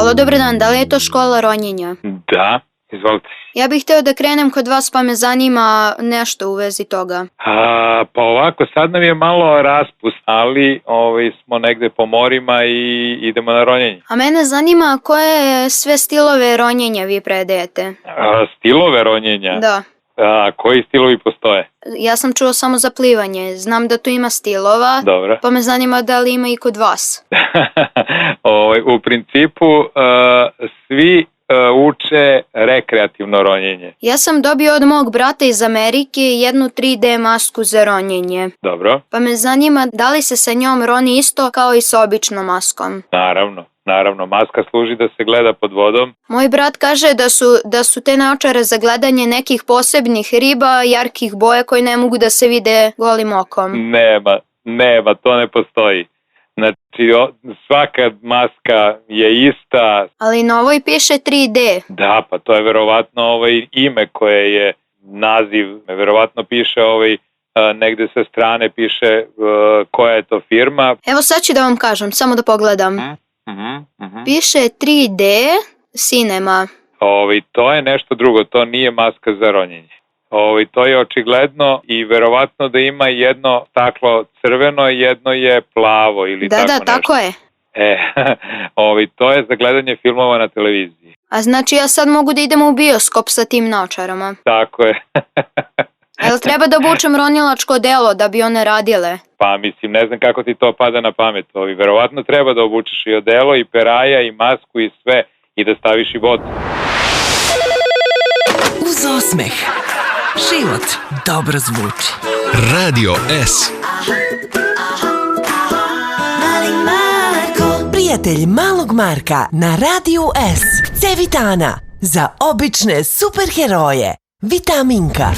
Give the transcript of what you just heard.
Halo, dobar dan, da li je to škola ronjenja? Da, izvolite. Ja bih hteo da krenem kod vas pa me zanima nešto u vezi toga. Pa ovako, sad nam je malo raspust, ali smo negde po morima i idemo na ronjenje. A mene zanima koje sve stilove ronjenja vi predajete? Stilove ronjenja? Da. Koji stilovi postoje? Ja sam čuo samo za plivanje, znam da tu ima stilova, Dobro. pa me zanima da li ima i kod vas. U principu svi uče rekreativno ronjenje. Ja sam dobio od mog brata iz Amerike jednu 3D masku za ronjenje. Dobro. Pa me zanima da li se sa njom roni isto kao i sa običnom maskom. Naravno, maska služi da se gleda pod vodom. Moj brat kaže da su te naočare za gledanje nekih posebnih riba, jarkih boja koji ne mogu da se vide golim okom. Nema, to ne postoji. Znači, svaka maska je ista. Ali na ovoj piše 3D. Da, pa to je verovatno ime koje je naziv. Verovatno piše negde sa strane piše koja je to firma. Evo sad ću da vam kažem, samo da pogledam. Piše 3D Cinema. To je nešto drugo, to nije maska za ronjenje. To je očigledno i verovatno da ima jedno staklo crveno, jedno je plavo ili tako nešto. Da, tako je. To je za gledanje filmova na televiziji. A znači ja sad mogu da idem u bioskop sa tim naočarama? Tako je. Jel treba da obučem ronilačko delo da bi one radile? Pa mislim, ne znam kako ti to pada na pamet. Verovatno treba da obučeš i odelo, i peraja, i masku, i sve, i da staviš i botu. Uz osmeh život dobro zvuči. Radio S. Prijatelj malog Marka na Radio S. C-vitana za obične superheroje. Vitaminka.